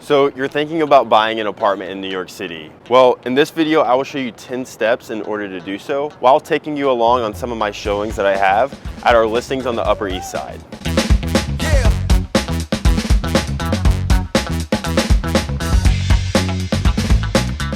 So you're thinking about buying an apartment in New York City. Well, in this video, I will show you 10 steps in order to do so while taking you along on some of my showings that I have at our listings on the Upper East Side.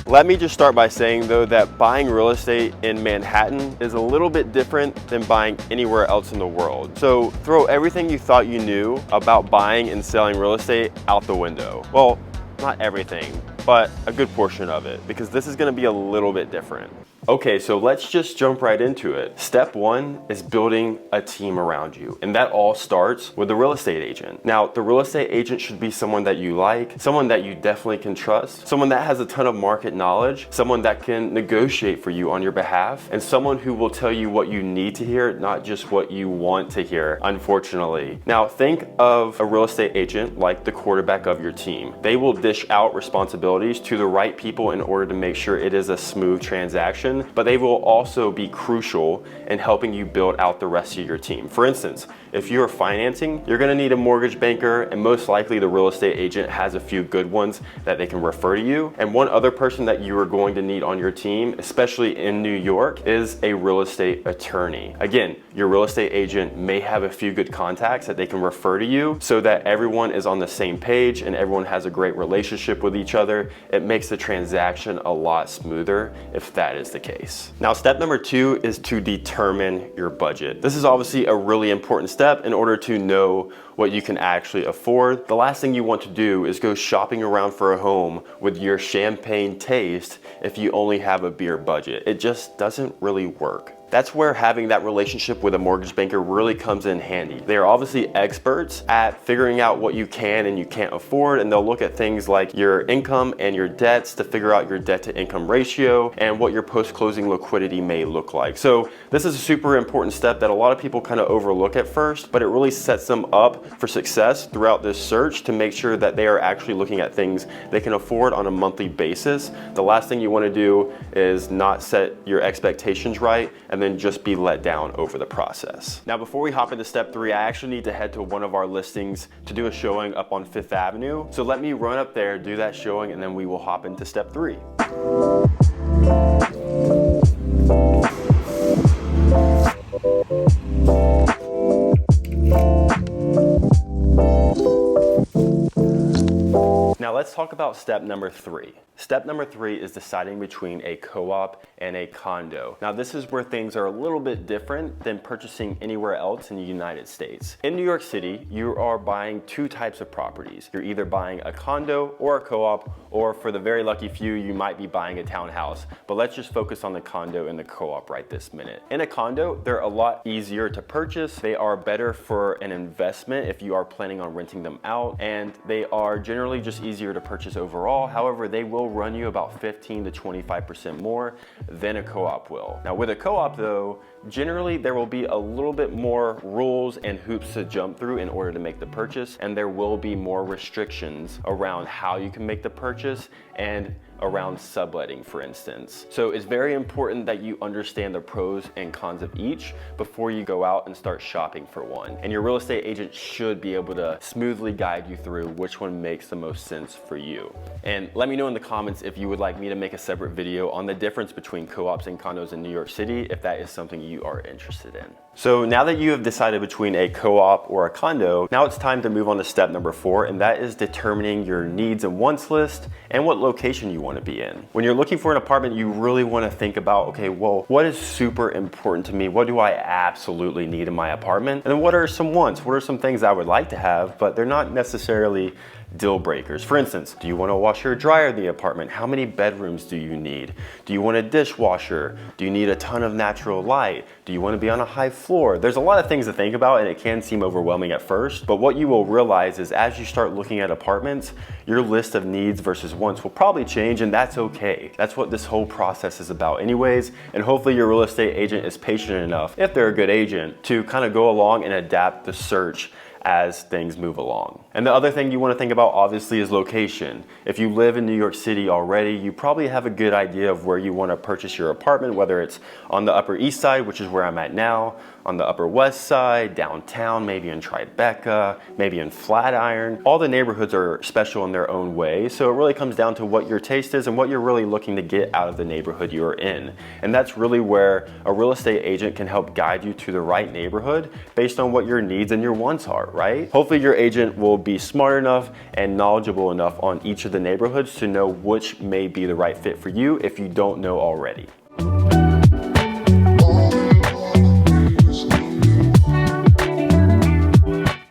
Let me just start by saying though that buying real estate in Manhattan is a little bit different than buying anywhere else in the world. So throw everything you thought you knew about buying and selling real estate out the window. Well, not everything, but a good portion of it, because this is gonna be a little bit different. Okay, so let's just jump right into it. Step one is building a team around you, and that all starts with the real estate agent. Now, the real estate agent should be someone that you like, someone that you definitely can trust, someone that has a ton of market knowledge, someone that can negotiate for you on your behalf, and someone who will tell you what you need to hear, not just what you want to hear, unfortunately. Now, think of a real estate agent like the quarterback of your team. They will dish out responsibilities to the right people in order to make sure it is a smooth transaction, but they will also be crucial in helping you build out the rest of your team. For instance, if you're financing, you're gonna need a mortgage banker, and most likely the real estate agent has a few good ones that they can refer to you. And one other person that you are going to need on your team, especially in New York, is a real estate attorney. Again, your real estate agent may have a few good contacts that they can refer to you so that everyone is on the same page and everyone has a great relationship with each other. It makes the transaction a lot smoother if that is the case. Now, step number two is to determine your budget. This is obviously a really important step in order to know what you can actually afford. The last thing you want to do is go shopping around for a home with your champagne taste if you only have a beer budget. It just doesn't really work. That's where having that relationship with a mortgage banker really comes in handy. They are obviously experts at figuring out what you can and you can't afford, and they'll look at things like your income and your debts to figure out your debt to income ratio and what your post-closing liquidity may look like. So this is a super important step that a lot of people kind of overlook at first, but it really sets them up for success throughout this search to make sure that they are actually looking at things they can afford on a monthly basis. The last thing you want to do is not set your expectations right and then just be let down over the process. Now, before we hop into step three, I actually need to head to one of our listings to do a showing up on 5th Avenue. So let me run up there, do that showing, and then we will hop into step three. Now let's talk about step number three. Step number three is deciding between a co-op and a condo. Now this is where things are a little bit different than purchasing anywhere else in the United States. In New York City, you are buying two types of properties. You're either buying a condo or a co-op, or for the very lucky few, you might be buying a townhouse. But let's just focus on the condo and the co-op right this minute. In a condo, they're a lot easier to purchase. They are better for an investment if you are planning on renting them out, and they are generally just easier to purchase overall. However, they will run you about 15 to 25% more than a co-op will. Now with a co-op though, generally there will be a little bit more rules and hoops to jump through in order to make the purchase, and there will be more restrictions around how you can make the purchase and around subletting, for instance. So it's very important that you understand the pros and cons of each before you go out and start shopping for one. And your real estate agent should be able to smoothly guide you through which one makes the most sense for you. And let me know in the comments if you would like me to make a separate video on the difference between co-ops and condos in New York City, if that is something you are interested in. So now that you have decided between a co-op or a condo, now it's time to move on to step number four, and that is determining your needs and wants list and what location you want to be in. When you're looking for an apartment, you really want to think about, okay, well, what is super important to me? What do I absolutely need in my apartment? And then what are some wants? What are some things I would like to have, but they're not necessarily deal breakers? For instance, do you want a washer or dryer in the apartment? How many bedrooms do you need? Do you want a dishwasher? Do you need a ton of natural light? Do you want to be on a high floor? There's a lot of things to think about, and it can seem overwhelming at first, but what you will realize is as you start looking at apartments, your list of needs versus wants will probably change, and that's okay. That's what this whole process is about anyways, and hopefully your real estate agent is patient enough, if they're a good agent, to kind of go along and adapt the search as things move along. And the other thing you want to think about obviously is location. If you live in New York City already, you probably have a good idea of where you want to purchase your apartment, whether it's on the Upper East Side, which is where I'm at now, on the Upper West Side, downtown, maybe in Tribeca, maybe in Flatiron. All the neighborhoods are special in their own way, so it really comes down to what your taste is and what you're really looking to get out of the neighborhood you're in. And that's really where a real estate agent can help guide you to the right neighborhood based on what your needs and your wants are, right? Hopefully your agent will be smart enough and knowledgeable enough on each of the neighborhoods to know which may be the right fit for you if you don't know already.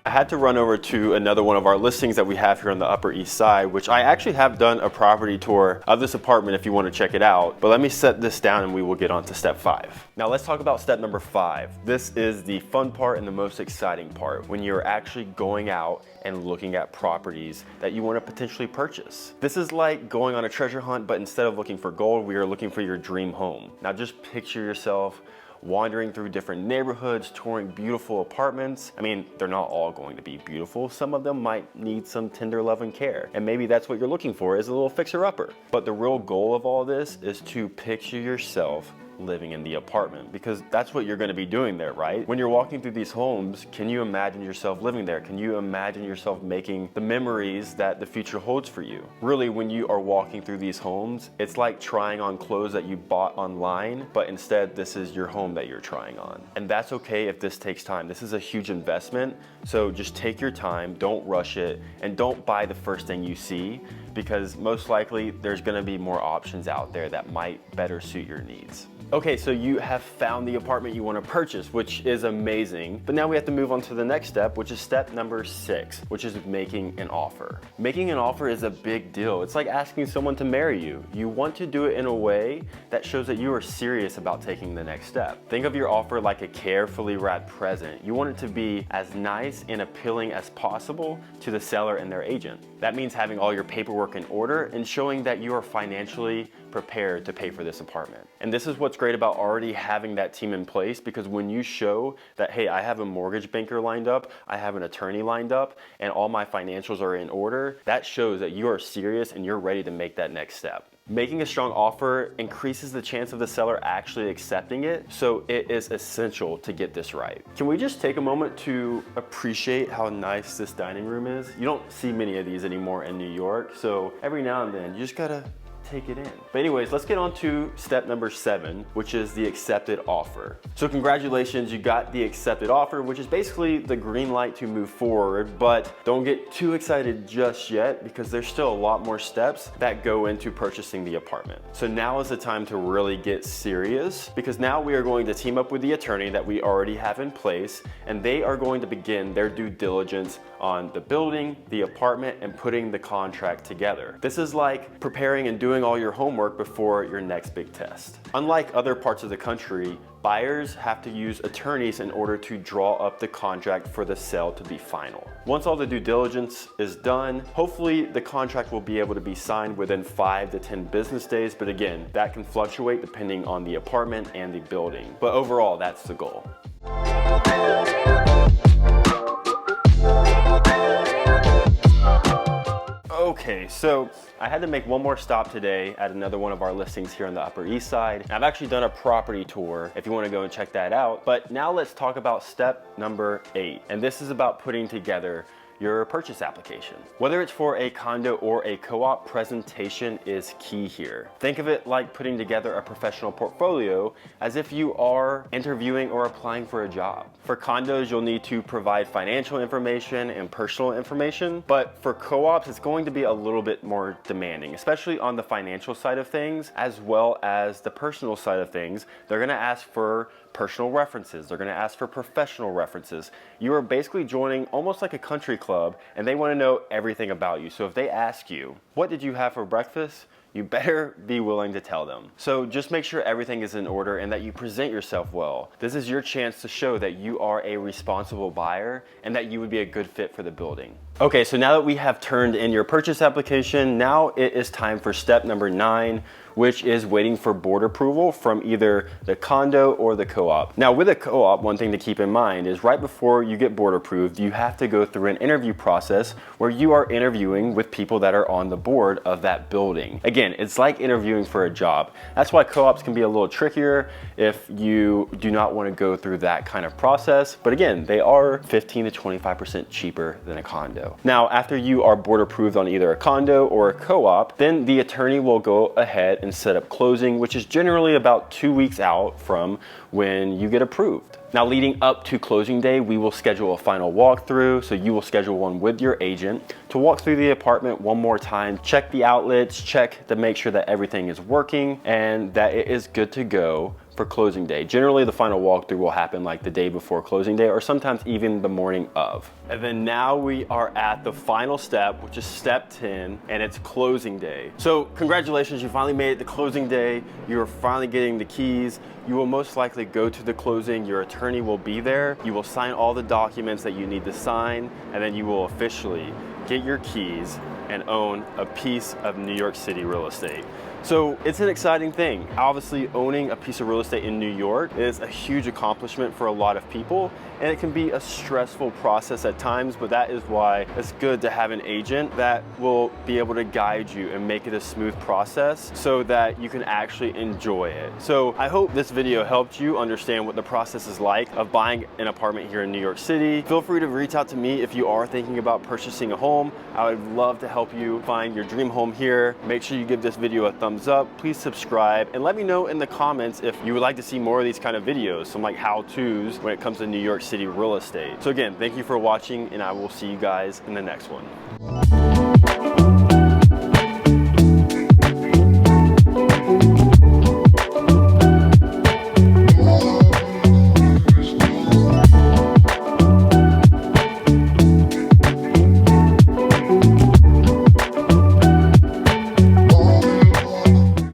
I had to run over to another one of our listings that we have here on the Upper East Side, which I actually have done a property tour of this apartment if you want to check it out. But let me set this down and we will get on to step 5. Now let's talk about step number 5. This is the fun part and the most exciting part, when you're actually going out and looking at properties that you want to potentially purchase. This is like going on a treasure hunt, but instead of looking for gold, we are looking for your dream home. Now just picture yourself wandering through different neighborhoods, touring beautiful apartments. I mean, they're not all going to be beautiful. Some of them might need some tender love and care. And maybe that's what you're looking for, is a little fixer-upper. But the real goal of all this is to picture yourself living in the apartment, because that's what you're going to be doing there, right? When you're walking through these homes, can you imagine yourself living there? Can you imagine yourself making the memories that the future holds for you? Really, when you are walking through these homes, it's like trying on clothes that you bought online, but instead this is your home that you're trying on. And that's okay if this takes time. This is a huge investment, so just take your time, don't rush it, and don't buy the first thing you see, because most likely there's going to be more options out there that might better suit your needs. Okay, so you have found the apartment you want to purchase, which is amazing. But now we have to move on to the next step, which is step number 6, which is making an offer. Making an offer is a big deal. It's like asking someone to marry you. You want to do it in a way that shows that you are serious about taking the next step. Think of your offer like a carefully wrapped present. You want it to be as nice and appealing as possible to the seller and their agent. That means having all your paperwork in order and showing that you are financially prepared to pay for this apartment. And this is what's great about already having that team in place, because when you show that, hey, I have a mortgage banker lined up, I have an attorney lined up, and all my financials are in order, that shows that you are serious and you're ready to make that next step. Making a strong offer increases the chance of the seller actually accepting it, so it is essential to get this right. Can we just take a moment to appreciate how nice this dining room is? You don't see many of these anymore in New York, so every now and then you just gotta take it in. But anyways, let's get on to step number 7, which is the accepted offer. So congratulations, you got the accepted offer, which is basically the green light to move forward, but don't get too excited just yet, because there's still a lot more steps that go into purchasing the apartment. So now is the time to really get serious, because now we are going to team up with the attorney that we already have in place, and they are going to begin their due diligence on the building, the apartment, and putting the contract together. This is like preparing and doing all your homework before your next big test. Unlike other parts of the country, buyers have to use attorneys in order to draw up the contract for the sale to be final. Once all the due diligence is done, hopefully the contract will be able to be signed within 5 to 10 business days, but again, that can fluctuate depending on the apartment and the building. But overall, that's the goal. Okay, so I had to make one more stop today at another one of our listings here on the Upper East Side. I've actually done a property tour if you want to go and check that out. But now let's talk about step number 8. And this is about putting together your purchase application. Whether it's for a condo or a co-op, presentation is key here. Think of it like putting together a professional portfolio as if you are interviewing or applying for a job. For condos, you'll need to provide financial information and personal information, but for co-ops, it's going to be a little bit more demanding, especially on the financial side of things, as well as the personal side of things. They're gonna ask for personal references. They're gonna ask for professional references. You are basically joining almost like a country club, and they wanna know everything about you. So if they ask you, what did you have for breakfast? you better be willing to tell them. So just make sure everything is in order and that you present yourself well. This is your chance to show that you are a responsible buyer and that you would be a good fit for the building. Okay, so now that we have turned in your purchase application, now it is time for step number 9, which is waiting for board approval from either the condo or the co-op. Now with a co-op, one thing to keep in mind is right before you get board approved, you have to go through an interview process where you are interviewing with people that are on the board of that building. Again, it's like interviewing for a job. That's why co-ops can be a little trickier if you do not want to go through that kind of process. But again, they are 15 to 25% cheaper than a condo. Now, after you are board approved on either a condo or a co-op, then the attorney will go ahead and set up closing, which is generally about 2 weeks out from when you get approved. Now, leading up to closing day, we will schedule a final walkthrough. So you will schedule one with your agent to walk through the apartment one more time, check the outlets, check to make sure that everything is working and that it is good to go for closing day. Generally, the final walkthrough will happen like the day before closing day or sometimes even the morning of. And then now we are at the final step, which is step 10, and it's closing day. So congratulations, you finally made it to closing day. You're finally getting the keys. You will most likely go to the closing. Your attorney will be there. You will sign all the documents that you need to sign, and then you will officially get your keys and own a piece of New York City real estate. So it's an exciting thing. Obviously, owning a piece of real estate in New York is a huge accomplishment for a lot of people, and it can be a stressful process at times, but that is why it's good to have an agent that will be able to guide you and make it a smooth process so that you can actually enjoy it. So I hope this video helped you understand what the process is like of buying an apartment here in New York City. Feel free to reach out to me if you are thinking about purchasing a home. I would love to help you find your dream home here. Make sure you give this video a thumbs up, please subscribe, and let me know in the comments if you would like to see more of these kind of videos, some like how-tos when it comes to New York City real estate. So again, thank you for watching, and I will see you guys in the next one.